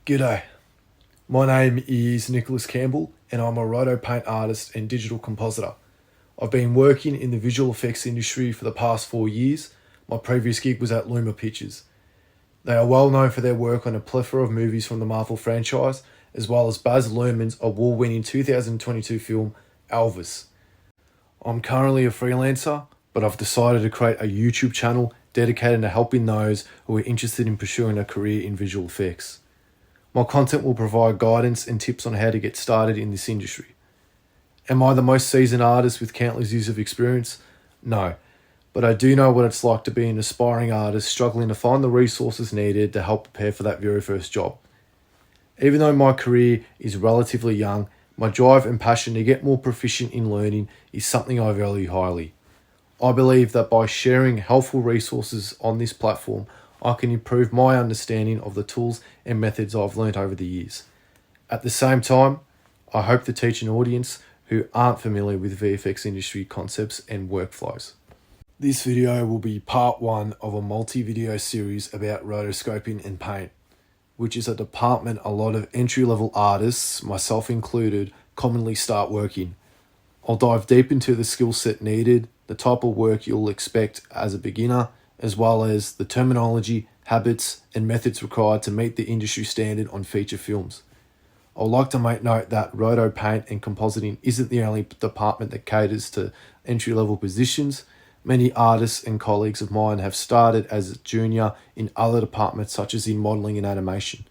G'day, my name is Nicholas Campbell and I'm a Roto paint artist and digital compositor. I've been working in the visual effects industry for the past 4 years. My previous gig was at Luma Pictures. They are well known for their work on a plethora of movies from the Marvel franchise, as well as Baz Luhrmann's award-winning 2022 film Elvis. I'm currently a freelancer, but I've decided to create a YouTube channel dedicated to helping those who are interested in pursuing a career in visual effects. My content will provide guidance and tips on how to get started in this industry. Am I the most seasoned artist with countless years of experience? No, but I do know what it's like to be an aspiring artist struggling to find the resources needed to help prepare for that very first job. Even though my career is relatively young, my drive and passion to get more proficient in learning is something I value highly. I believe that by sharing helpful resources on this platform, I can improve my understanding of the tools and methods I've learnt over the years. At the same time, I hope to teach an audience who aren't familiar with VFX industry concepts and workflows. This video will be part 1 of a multi-video series about rotoscoping and paint, which is a department a lot of entry-level artists, myself included, commonly start working. I'll dive deep into the skill set needed, the type of work you'll expect as a beginner, as well as the terminology, habits, and methods required to meet the industry standard on feature films. I'd like to make note that roto paint and compositing isn't the only department that caters to entry-level positions. Many artists and colleagues of mine have started as a junior in other departments such as in modelling and animation.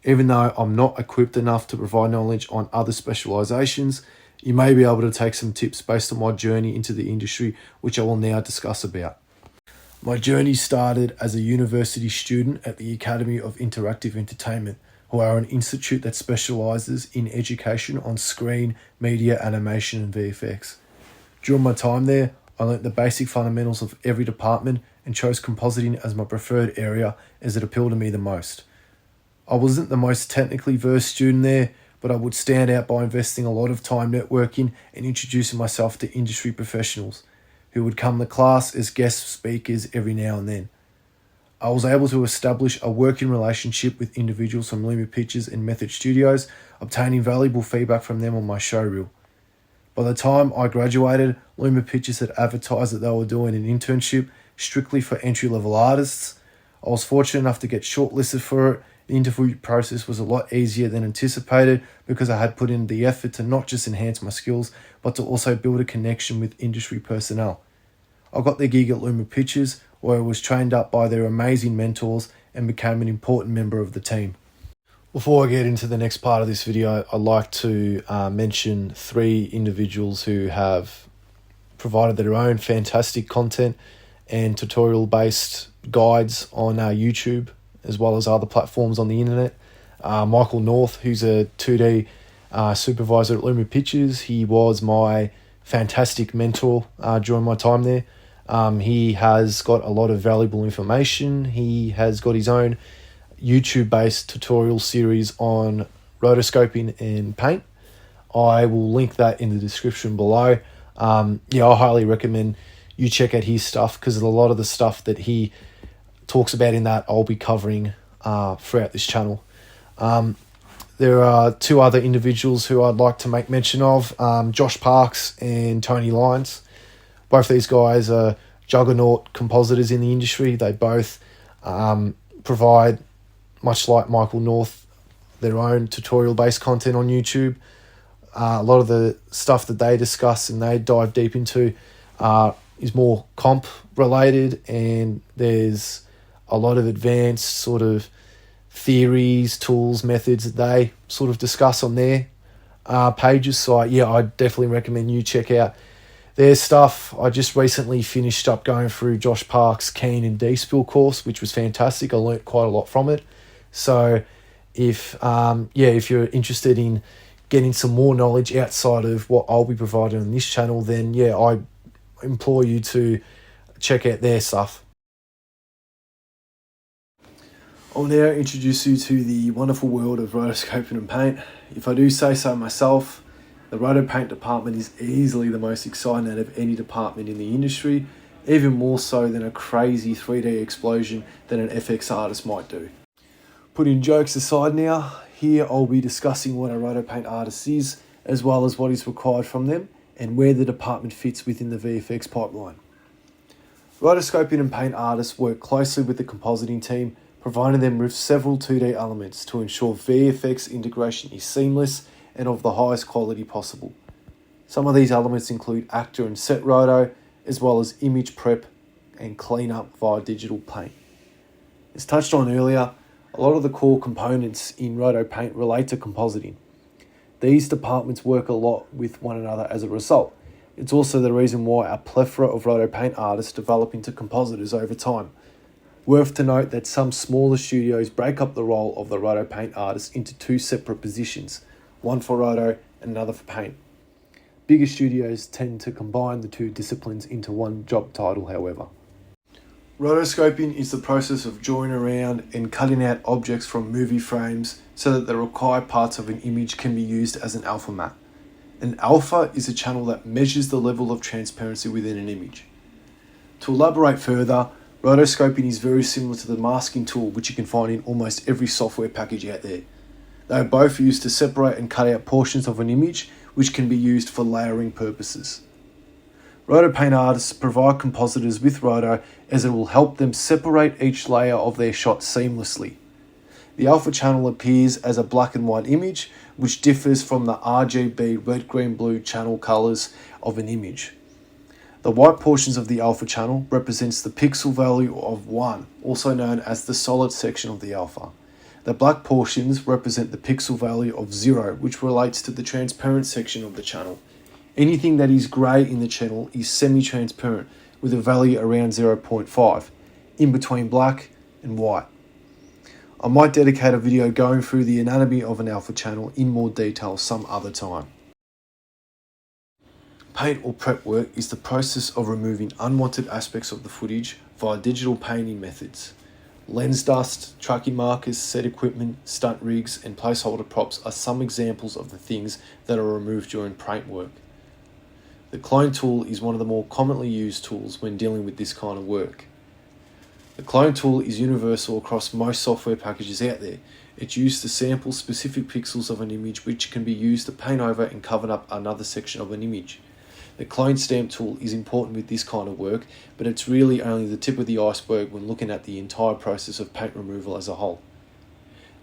Even though I'm not equipped enough to provide knowledge on other specialisations, you may be able to take some tips based on my journey into the industry, which I will now discuss about. My journey started as a university student at the Academy of Interactive Entertainment, who are an institute that specialises in education on screen, media, animation and VFX. During my time there, I learnt the basic fundamentals of every department and chose compositing as my preferred area as it appealed to me the most. I wasn't the most technically versed student there, but I would stand out by investing a lot of time networking and introducing myself to industry professionals who would come to class as guest speakers every now and then. I was able to establish a working relationship with individuals from Luma Pictures and Method Studios, obtaining valuable feedback from them on my showreel. By the time I graduated, Luma Pictures had advertised that they were doing an internship strictly for entry-level artists. I was fortunate enough to get shortlisted for it. The interview process was a lot easier than anticipated because I had put in the effort to not just enhance my skills, but to also build a connection with industry personnel. I got the gig at Luma Pictures, where I was trained up by their amazing mentors and became an important member of the team. Before I get into the next part of this video, I'd like to mention 3 individuals who have provided their own fantastic content and tutorial-based guides on YouTube, as well as other platforms on the internet. Michael North, who's a 2D supervisor at Luma Pictures. He was my fantastic mentor during my time there. He has got a lot of valuable information. He has got his own YouTube-based tutorial series on rotoscoping and paint. I will link that in the description below. I highly recommend you check out his stuff because a lot of the stuff that he talks about in that I'll be covering throughout this channel. There are 2 other individuals who I'd like to make mention of, Josh Parks and Tony Lyons. Both these guys are juggernaut compositors in the industry. They both provide, much like Michael North, their own tutorial-based content on YouTube. A lot of the stuff that they discuss and they dive deep into is more comp-related, and there's a lot of advanced sort of theories, tools, methods that they sort of discuss on their pages. So I definitely recommend you check out their stuff. I just recently finished up going through Josh Park's Keen and D-Spill course, which was fantastic. I learnt quite a lot from it. So if you're interested in getting some more knowledge outside of what I'll be providing on this channel, then I implore you to check out their stuff. I'll now introduce you to the wonderful world of rotoscoping and paint. If I do say so myself, the roto paint department is easily the most exciting out of any department in the industry, even more so than a crazy 3D explosion that an FX artist might do. Putting jokes aside now, here I'll be discussing what a Roto Paint Artist is, as well as what is required from them, and where the department fits within the VFX pipeline. Rotoscoping and Paint Artists work closely with the compositing team, providing them with several 2D elements to ensure VFX integration is seamless and of the highest quality possible. Some of these elements include actor and set roto, as well as image prep and cleanup via digital paint. As touched on earlier, a lot of the core components in Roto Paint relate to compositing. These departments work a lot with one another as a result. It's also the reason why a plethora of Roto Paint artists develop into compositors over time. Worth to note that some smaller studios break up the role of the Roto Paint artist into two separate positions, one for Roto and another for paint. Bigger studios tend to combine the two disciplines into one job title, however. Rotoscoping is the process of drawing around and cutting out objects from movie frames so that the required parts of an image can be used as an alpha matte. An alpha is a channel that measures the level of transparency within an image. To elaborate further, rotoscoping is very similar to the masking tool which you can find in almost every software package out there. They are both used to separate and cut out portions of an image which can be used for layering purposes. Roto Paint Artists provide compositors with Roto as it will help them separate each layer of their shot seamlessly. The alpha channel appears as a black and white image which differs from the RGB red, green, blue channel colours of an image. The white portions of the alpha channel represents the pixel value of 1, also known as the solid section of the alpha. The black portions represent the pixel value of 0, which relates to the transparent section of the channel. Anything that is grey in the channel is semi-transparent with a value around 0.5, in between black and white. I might dedicate a video going through the anatomy of an alpha channel in more detail some other time. Paint or prep work is the process of removing unwanted aspects of the footage via digital painting methods. Lens dust, tracking markers, set equipment, stunt rigs and placeholder props are some examples of the things that are removed during paint work. The clone tool is one of the more commonly used tools when dealing with this kind of work. The clone tool is universal across most software packages out there. It's used to sample specific pixels of an image which can be used to paint over and cover up another section of an image. The clone stamp tool is important with this kind of work, but it's really only the tip of the iceberg when looking at the entire process of paint removal as a whole.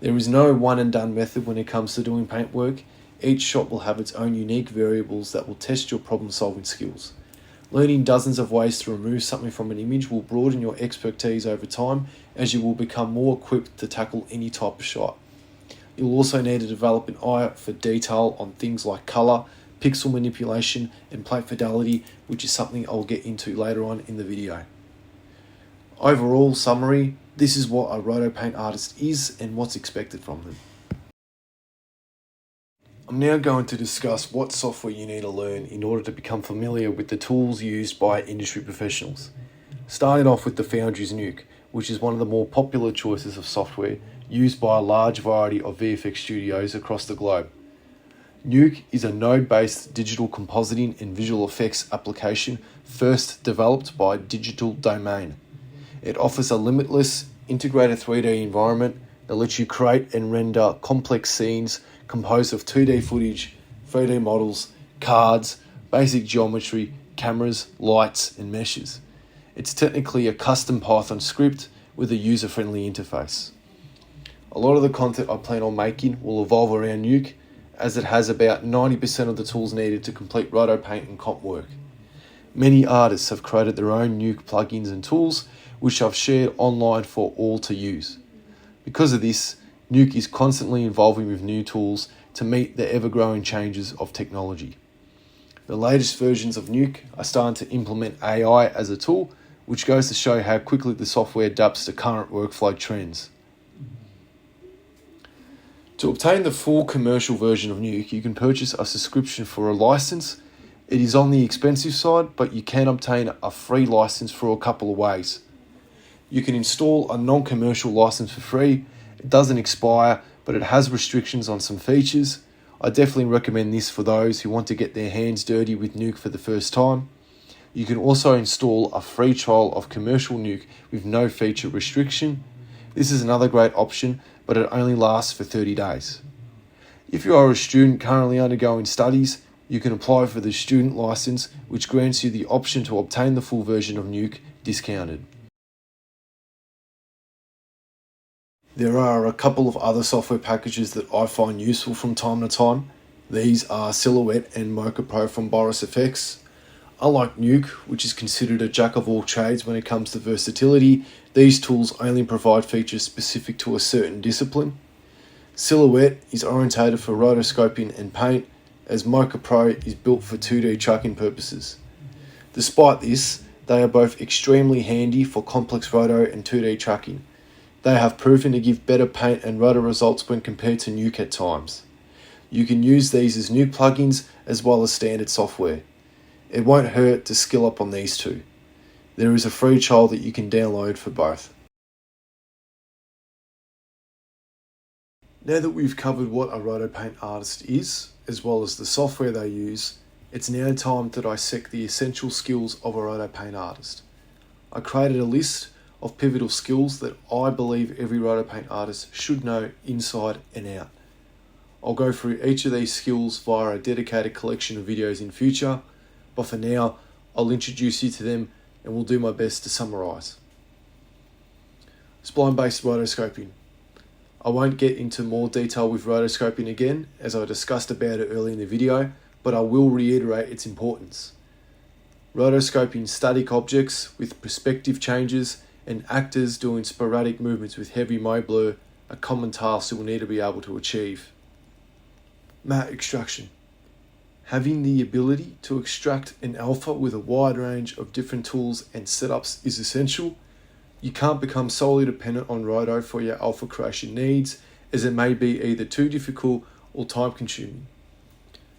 There is no one and done method when it comes to doing paint work. Each shot will have its own unique variables that will test your problem solving skills. Learning dozens of ways to remove something from an image will broaden your expertise over time as you will become more equipped to tackle any type of shot. You'll also need to develop an eye for detail on things like colour, pixel manipulation and plate fidelity, which is something I'll get into later on in the video. Overall summary, this is what a Roto Paint Artist is and what's expected from them. I'm now going to discuss what software you need to learn in order to become familiar with the tools used by industry professionals. Starting off with the Foundry's Nuke, which is one of the more popular choices of software used by a large variety of VFX studios across the globe. Nuke is a node-based digital compositing and visual effects application first developed by Digital Domain. It offers a limitless, integrated 3D environment that lets you create and render complex scenes composed of 2D footage, 3D models, cards, basic geometry, cameras, lights, and meshes. It's technically a custom Python script with a user-friendly interface. A lot of the content I plan on making will evolve around Nuke, as it has about 90% of the tools needed to complete Roto Paint and comp work. Many artists have created their own Nuke plugins and tools, which I've shared online for all to use. Because of this, Nuke is constantly evolving with new tools to meet the ever-growing changes of technology. The latest versions of Nuke are starting to implement AI as a tool, which goes to show how quickly the software adapts to current workflow trends. To obtain the full commercial version of Nuke, you can purchase a subscription for a license. It is on the expensive side, but you can obtain a free license for a couple of ways. You can install a non-commercial license for free. It doesn't expire, but it has restrictions on some features. I definitely recommend this for those who want to get their hands dirty with Nuke for the first time. You can also install a free trial of commercial Nuke with no feature restriction. This is another great option, but it only lasts for 30 days. If you are a student currently undergoing studies, you can apply for the student license, which grants you the option to obtain the full version of Nuke discounted. There are a couple of other software packages that I find useful from time to time. These are Silhouette and Mocha Pro from VFX. Unlike Nuke, which is considered a jack of all trades when it comes to versatility, these tools only provide features specific to a certain discipline. Silhouette is orientated for rotoscoping and paint, as Mocha Pro is built for 2D tracking purposes. Despite this, they are both extremely handy for complex roto and 2D tracking. They have proven to give better paint and roto results when compared to Nuke at times. You can use these as Nuke plugins as well as standard software. It won't hurt to skill up on these two. There is a free trial that you can download for both. Now that we've covered what a Roto Paint Artist is, as well as the software they use, it's now time to dissect the essential skills of a Roto Paint Artist. I created a list of pivotal skills that I believe every Roto Paint artist should know inside and out. I'll go through each of these skills via a dedicated collection of videos in future, but for now, I'll introduce you to them and will do my best to summarise. Spline-based rotoscoping. I won't get into more detail with rotoscoping again, as I discussed about it earlier in the video, but I will reiterate its importance. Rotoscoping static objects with perspective changes and actors doing sporadic movements with heavy mode blur are common tasks you'll need to be able to achieve. Matte extraction. Having the ability to extract an alpha with a wide range of different tools and setups is essential. You can't become solely dependent on Roto for your alpha creation needs, as it may be either too difficult or time consuming.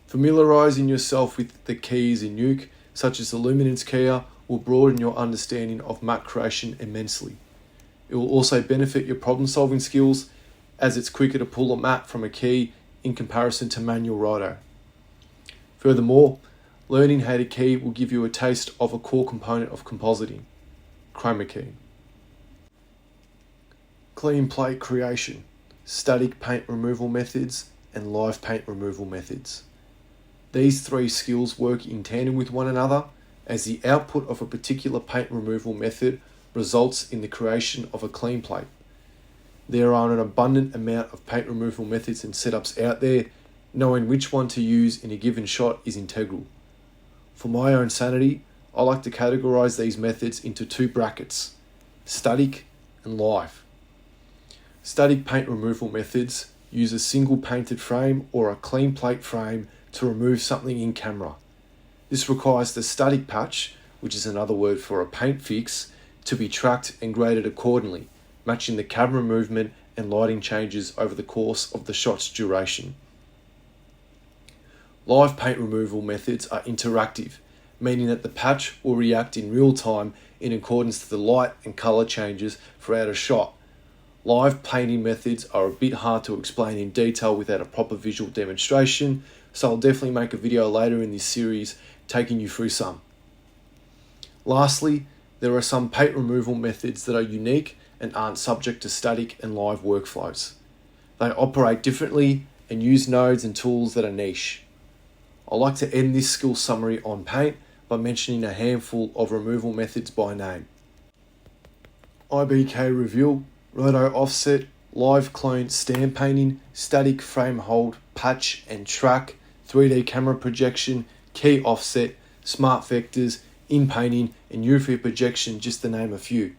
Familiarising yourself with the keys in Nuke, such as the luminance keyer, will broaden your understanding of matte creation immensely. It will also benefit your problem solving skills, as it's quicker to pull a matte from a key in comparison to manual Roto. Furthermore, learning how to key will give you a taste of a core component of compositing, chroma key. Clean plate creation, static paint removal methods, and live paint removal methods. These three skills work in tandem with one another, as the output of a particular paint removal method results in the creation of a clean plate. There are an abundant amount of paint removal methods and setups out there. Knowing which one to use in a given shot is integral. For my own sanity, I like to categorise these methods into two brackets, static and live. Static paint removal methods use a single painted frame or a clean plate frame to remove something in camera. This requires the static patch, which is another word for a paint fix, to be tracked and graded accordingly, matching the camera movement and lighting changes over the course of the shot's duration. Live paint removal methods are interactive, meaning that the patch will react in real time in accordance to the light and colour changes throughout a shot. Live painting methods are a bit hard to explain in detail without a proper visual demonstration, so I'll definitely make a video later in this series taking you through some. Lastly, there are some paint removal methods that are unique and aren't subject to static and live workflows. They operate differently and use nodes and tools that are niche. I like to end this skill summary on paint by mentioning a handful of removal methods by name. IBK reveal, Roto offset, live clone stamp painting, static frame hold, patch and track, 3D camera projection, key offset, smart vectors, in painting and UV projection, just to name a few.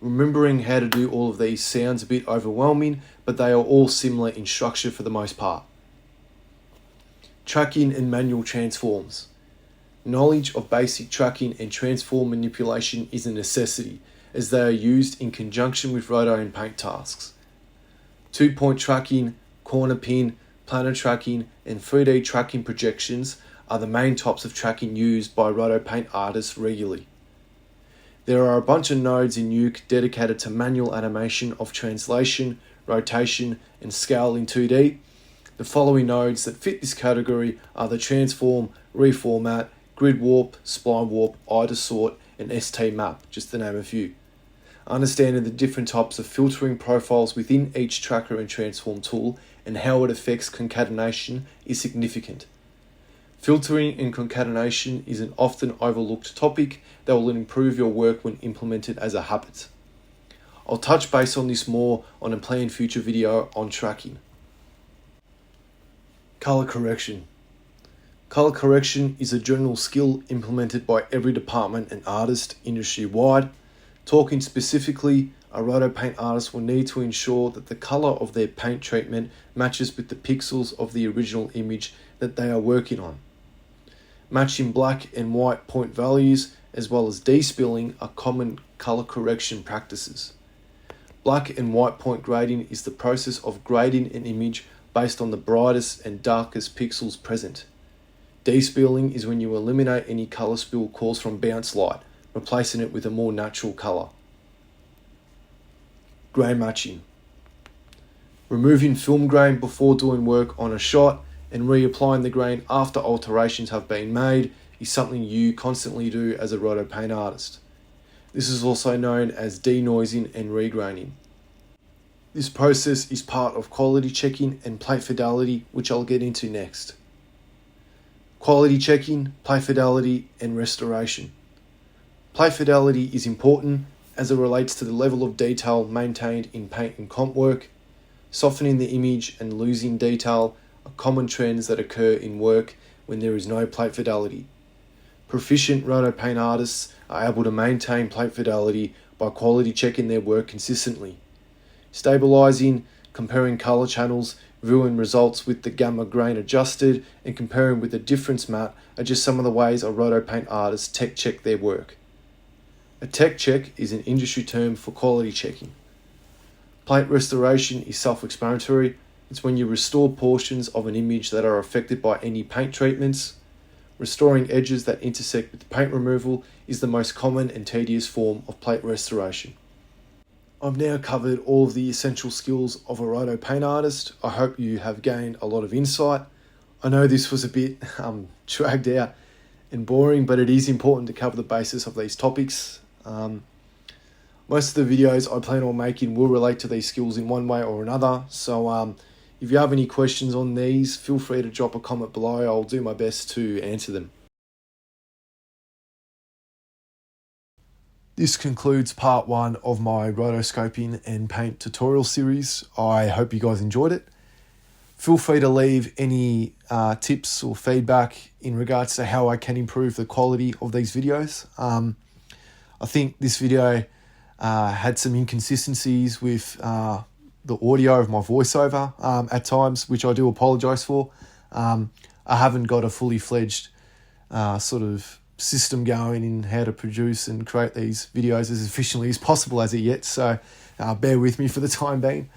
Remembering how to do all of these sounds a bit overwhelming, but they are all similar in structure for the most part. Tracking and manual transforms. Knowledge of basic tracking and transform manipulation is a necessity, as they are used in conjunction with Roto and paint tasks. 2-point tracking, corner pin, planar tracking, and 3D tracking projections are the main types of tracking used by Roto paint artists regularly. There are a bunch of nodes in Nuke dedicated to manual animation of translation, rotation, and scale in 2D. The following nodes that fit this category are the Transform, Reformat, Grid Warp, Spline Warp, iDistort, and ST Map, just to name a few. Understanding the different types of filtering profiles within each tracker and transform tool and how it affects concatenation is significant. Filtering and concatenation is an often overlooked topic that will improve your work when implemented as a habit. I'll touch base on this more on a planned future video on tracking. Color correction. Color correction is a general skill implemented by every department and artist industry-wide. Talking specifically, a Roto paint artist will need to ensure that the color of their paint treatment matches with the pixels of the original image that they are working on. Matching black and white point values as well as despilling are common color correction practices. Black and white point grading is the process of grading an image based on the brightest and darkest pixels present. Despilling is when you eliminate any color spill caused from bounce light, replacing it with a more natural color. Grain matching. Removing film grain before doing work on a shot and reapplying the grain after alterations have been made is something you constantly do as a Roto paint artist. This is also known as denoising and regraining. This process is part of quality checking and plate fidelity, which I'll get into next. Quality checking, plate fidelity, and restoration. Plate fidelity is important as it relates to the level of detail maintained in paint and comp work. Softening the image and losing detail are common trends that occur in work when there is no plate fidelity. Proficient Roto paint artists are able to maintain plate fidelity by quality checking their work consistently. Stabilizing, comparing color channels, viewing results with the gamma grain adjusted, and comparing with the difference mat are just some of the ways a Roto paint artist tech check their work. A tech check is an industry term for quality checking. Plate restoration is self-explanatory. It's when you restore portions of an image that are affected by any paint treatments. Restoring edges that intersect with paint removal is the most common and tedious form of plate restoration. I've now covered all of the essential skills of a Roto paint artist. I hope you have gained a lot of insight. I know this was a bit dragged out and boring, but it is important to cover the basis of these topics. Most of the videos I plan on making will relate to these skills in one way or another. So if you have any questions on these, feel free to drop a comment below. I'll do my best to answer them. This concludes part 1 of my rotoscoping and paint tutorial series. I hope you guys enjoyed it. Feel free to leave any tips or feedback in regards to how I can improve the quality of these videos. I think this video had some inconsistencies with the audio of my voiceover at times, which I do apologize for. I haven't got a fully fledged sort of system going in how to produce and create these videos as efficiently as possible as of yet, so bear with me for the time being.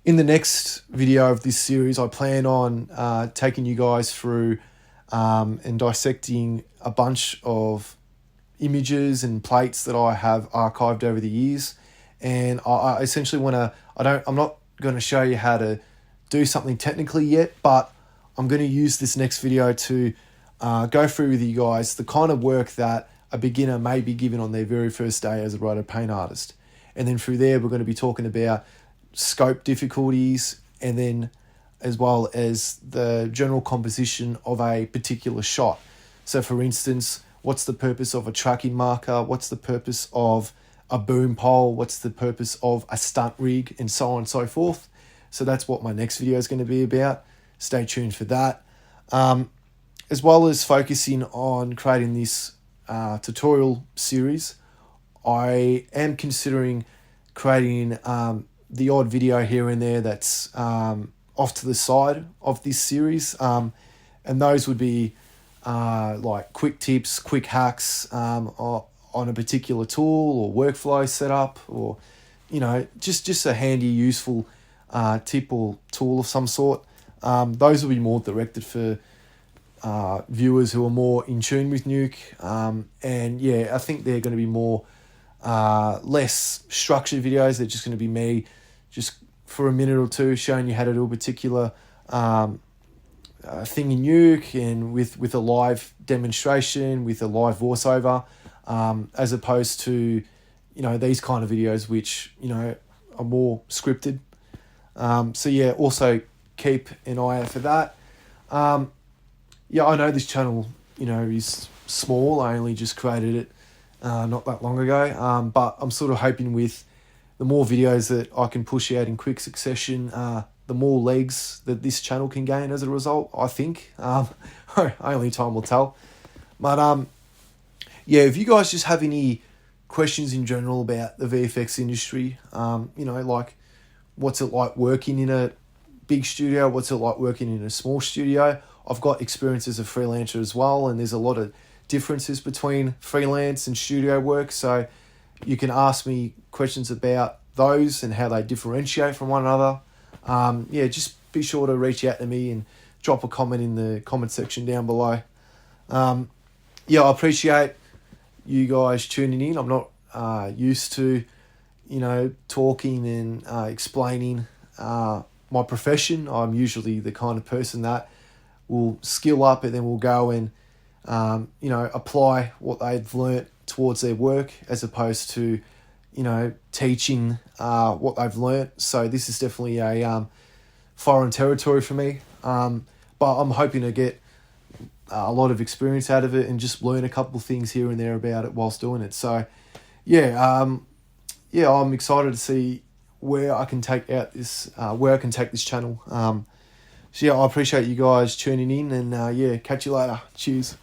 In the next video of this series, I plan on taking you guys through and dissecting a bunch of images and plates that I have archived over the years, and I essentially want to, I'm not going to show you how to do something technically yet, but I'm going to use this next video to go through with you guys the kind of work that a beginner may be given on their very first day as a Roto paint artist. And then through there, we're going to be talking about scope difficulties, and then as well as the general composition of a particular shot. So for instance, what's the purpose of a tracking marker? What's the purpose of a boom pole? What's the purpose of a stunt rig? And so on and so forth. So that's what my next video is going to be about. Stay tuned for that. As well as focusing on creating this tutorial series, I am considering creating the odd video here and there that's off to the side of this series. And those would be like quick tips, quick hacks on a particular tool or workflow setup, or just a handy, useful tip or tool of some sort. Those will be more directed for viewers who are more in tune with Nuke, and yeah, I think they're going to be more less structured videos. They're just going to be me just for a minute or two showing you how to do a particular thing in Nuke, and with a live demonstration, with a live voiceover, as opposed to these kind of videos, which, are more scripted. So yeah, also keep an eye out for that. Yeah, I know this channel, is small. I only just created it not that long ago. But I'm sort of hoping with the more videos that I can push out in quick succession, the more legs that this channel can gain as a result, I think. Only time will tell. But yeah, if you guys just have any questions in general about the VFX industry, like what's it like working in a big studio, what's it like working in a small studio. I've got experience as a freelancer as well, and there's a lot of differences between freelance and studio work, so you can ask me questions about those and how they differentiate from one another. Yeah, just be sure to reach out to me and drop a comment in the comment section down below. Yeah, I appreciate you guys tuning in. I'm not used to, talking and explaining my profession. I'm usually the kind of person that will skill up and then will go and, apply what they've learnt towards their work as opposed to, teaching what they've learnt. So this is definitely a foreign territory for me. But I'm hoping to get a lot of experience out of it and just learn a couple of things here and there about it whilst doing it. So yeah, I'm excited to see where I can take this channel. So yeah, I appreciate you guys tuning in, and yeah, catch you later. Cheers.